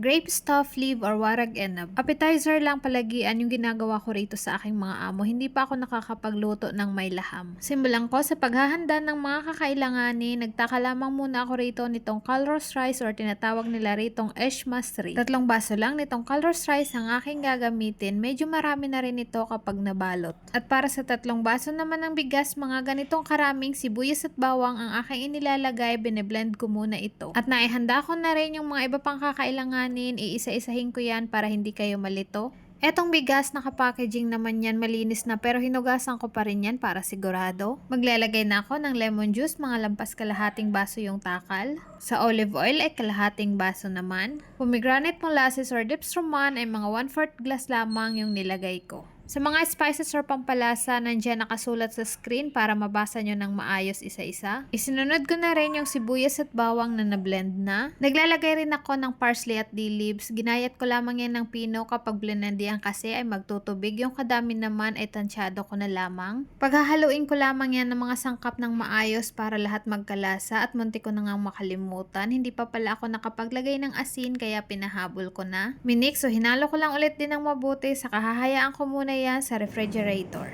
Grape stuffed leaf or warag enab. Appetizer lang palagian yung ginagawa ko rito sa aking mga amo. Hindi pa ako nakakapagluto ng may laham. Simulan ko sa paghahanda ng mga kakailanganin. Nagtaka lamang muna ako rito nitong colorless rice or tinatawag nila ritong eshmasri. 3 baso lang nitong colorless rice ang aking gagamitin. Medyo marami na rin ito kapag nabalot. At para sa 3 baso naman ng bigas, mga ganitong karaming sibuyas at bawang ang aking inilalagay. Bine-blend ko muna ito. At naihanda ko na rin yung mga iba pang kakailanganin. Iisa-isahin ko yan para hindi kayo malito. Etong bigas, naka-packaging naman yan, malinis na pero hinugasan ko pa rin yan para sigurado. Maglalagay na ako ng lemon juice, mga lampas kalahating baso yung takal. Sa olive oil ay kalahating baso naman. Pomegranate molasses or dipstroman ay mga 1/4 glass lamang yung nilagay ko. Sa mga spices or pampalasa, nandiyan nakasulat sa screen para mabasa nyo ng maayos isa-isa. Isinunod ko na rin yung sibuyas at bawang na na-blend na. Naglalagay rin ako ng parsley at dill leaves. Ginayat ko lamang yan ng pino kapag blendian kasi ay magtutubig. Yung kadami naman ay tansyado ko na lamang. Paghahaluin ko lamang yan ng mga sangkap ng maayos para lahat magkalasa at munti ko na nga makalimutan. Hindi pa pala ako nakapaglagay ng asin kaya pinahabol ko na. Minix o hinalo ko lang ulit din ng mabuti saka hahayaan ko muna yan sa refrigerator.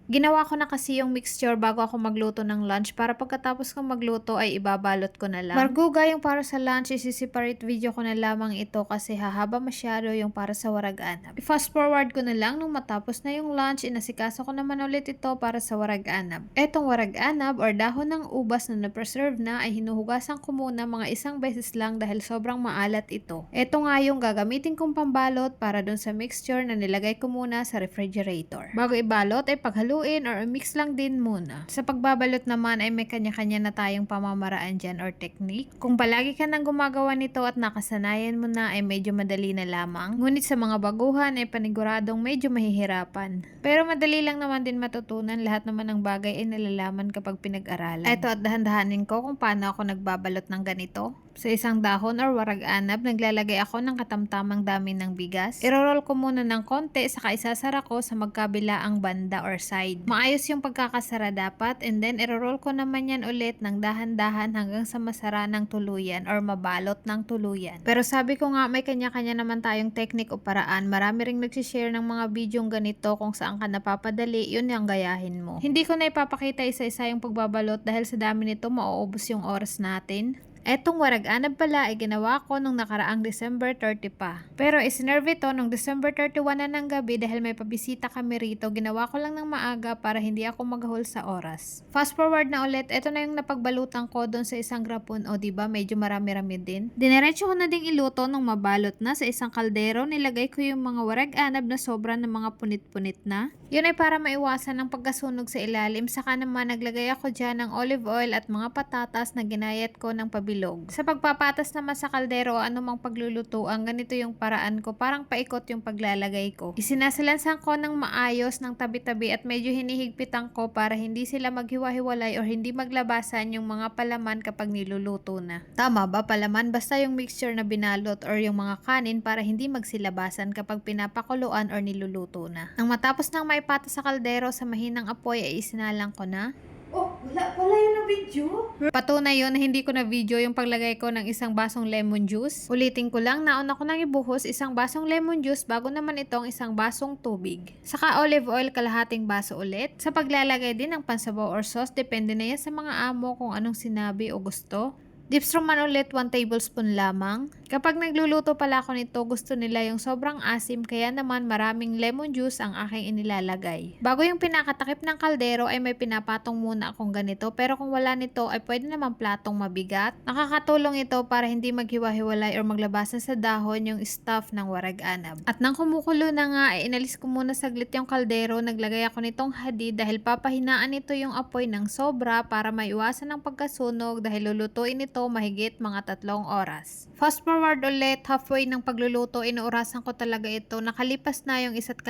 Ginawa ko na kasi yung mixture bago ako magluto ng lunch para pagkatapos kong magluto ay ibabalot ko na lang. Marguga yung para sa lunch, isi-separate video ko na lamang ito kasi hahaba masyado yung para sa warag anab. I-fast forward ko na lang nung matapos na yung lunch, inasikaso ko naman ulit ito para sa warag anab. Etong warag anab or dahon ng ubas na na-preserve na ay hinuhugasan ko muna mga 1 beses lang dahil sobrang maalat ito. Eto nga yung gagamitin kong pambalot para dun sa mixture na nilagay ko muna sa refrigerator. Bago ibalot ay paghaluin or mix lang din muna. Sa pagbabalot naman ay may kanya-kanya na tayong pamamaraan dyan or technique. Kung palagi ka nang gumagawa nito at nakasanayan mo na ay medyo madali na lamang. Ngunit sa mga baguhan ay paniguradong medyo mahihirapan. Pero madali lang naman din matutunan. Lahat naman ng bagay ay nalalaman kapag pinag-aralan. Ito at dahan-dahanin ko kung paano ako nagbabalot ng ganito. Sa isang dahon or warag anab, naglalagay ako ng katamtamang dami ng bigas. Iro-roll ko muna ng konti saka isasara ko sa magkabilaang banda or side. Maayos yung pagkakasara dapat and then iro-roll ko naman yan ulit ng dahan-dahan hanggang sa masara ng tuluyan or mabalot ng tuluyan. Pero sabi ko nga may kanya-kanya naman tayong technique o paraan. Marami ring nagsishare ng mga bidyong ganito kung saan ka napapadali, yun yung gayahin mo. Hindi ko na ipapakita isa-isa yung pagbabalot dahil sa dami nito mauubos yung oras natin. Etong warag anab pala ay ginawa ko nung nakaraang December 30 pa. Pero isinerve ito nung December 31 na ng gabi dahil may pabisita kami rito. Ginawa ko lang ng maaga para hindi ako maghahol sa oras. Fast forward na ulit, ito na yung napagbalutan ko doon sa isang grapon. O diba, medyo marami-rami din. Dinerecho ko na ding iluto nung mabalot na sa isang kaldero. Nilagay ko yung mga warag anab na sobra ng mga punit-punit na. Yun ay para maiwasan ng pagkasunog sa ilalim. Saka naman naglagay ako dyan ng olive oil at mga patatas na ginayat ko ng pabilog. Sa pagpapatas naman sa kaldero o anumang paglulutuan, ganito yung paraan ko. Parang paikot yung paglalagay ko. Isinasalansan ko ng maayos ng tabi-tabi at medyo hinihigpitan ko para hindi sila maghiwa-hiwalay or hindi maglabasan yung mga palaman kapag niluluto na. Tama ba palaman? Basta yung mixture na binalot or yung mga kanin para hindi magsilabasan kapag pinapakuluan or niluluto na. Nang matapos ng maipata sa kaldero sa mahinang apoy ay isinalang ko na. Oh, wala pala yun na video. Patunay yun na hindi ko na video yung paglagay ko ng 1 basong lemon juice. Ulitin ko lang, nauna ko nang ibuhos 1 basong lemon juice bago naman itong 1 basong tubig. Saka olive oil kalahating baso ulit. Sa paglalagay din ng pansabaw or sauce, depende na yan sa mga amo kung anong sinabi o gusto. Dipstroman ulit 1 tablespoon lamang. Kapag nagluluto pala ako nito, gusto nila yung sobrang asim kaya naman maraming lemon juice ang aking inilalagay. Bago yung pinakatakip ng kaldero ay may pinapatong muna akong ganito pero kung wala nito ay pwede naman platong mabigat. Nakakatulong ito para hindi maghiwa-hiwalay or maglabasan sa dahon yung stuff ng warag anab. At nang kumukulo na nga ay inalis ko muna saglit yung kaldero, naglagay ako nitong hadid dahil papahinaan ito yung apoy ng sobra para maiwasan ng pagkasunog dahil lulutuin ito ito mahigit mga 3 oras. Fast forward ulit, halfway ng pagluluto, inuurasan ko talaga ito. Nakalipas na yung 1.5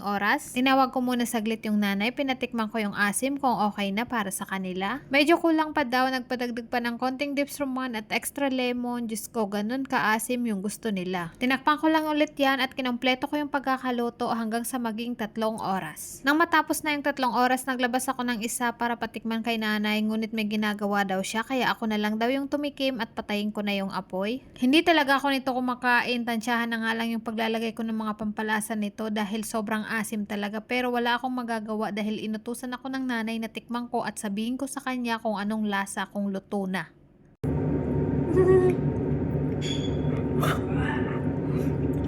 oras. Tinawag ko muna saglit yung nanay, pinatikman ko yung asim kung okay na para sa kanila. Medyo kulang pa daw, nagpadagdag pa ng konting dips roman at extra lemon. Diyos ko, ganun kaasim yung gusto nila. Tinakpan ko lang ulit yan at kinompleto ko yung pagkakaluto hanggang sa maging 3 oras. Nang matapos na yung 3 oras, naglabas ako ng isa para patikman kay nanay, ngunit may ginagawa daw siya kaya ako na lang daw yung tumikim at patayin ko na yung apoy. Hindi talaga ako nito kumakain, tansyahan na nga lang yung paglalagay ko ng mga pampalasa nito dahil sobrang asim talaga, pero wala akong magagawa dahil inutusan ako ng nanay na tikman ko at sabihin ko sa kanya kung anong lasa kung luto na.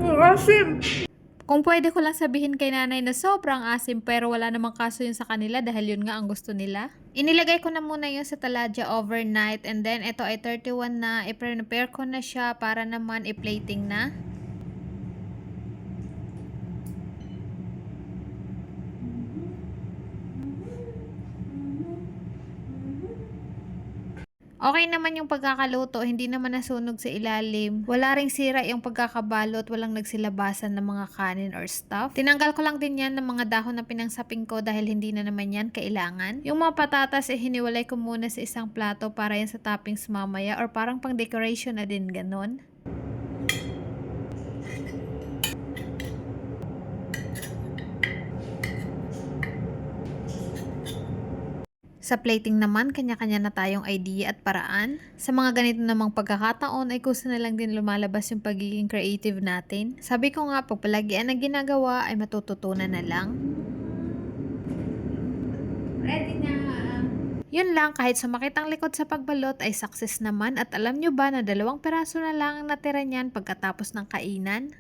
Asim! Kung pwede ko lang sabihin kay nanay na sobrang asim pero wala namang kaso yun sa kanila dahil yun nga ang gusto nila. Inilagay ko na muna yun sa taladya overnight and then ito ay 31 na, i-prepare ko na siya para naman i-plating na. Okay naman yung pagkakaluto, hindi naman nasunog sa ilalim. Wala ring sira yung pagkakabalot, walang nagsilabasan ng mga kanin or stuff. Tinanggal ko lang din yan ng mga dahon na pinangsaping ko dahil hindi na naman yan kailangan. Yung mga patatas, hiniwalay ko muna sa isang plato para yan sa toppings mamaya or parang pang decoration na din ganon. Sa plating naman, kanya-kanya na tayong idea at paraan. Sa mga ganito namang pagkakataon ay kusa na lang din lumalabas yung pagiging creative natin. Sabi ko nga, pag palagian na ginagawa ay matututunan na lang. Ready na. Yun lang, kahit sumakit ang likod sa pagbalot ay success naman at alam nyo ba na 2 peraso na lang ang natira niyan pagkatapos ng kainan?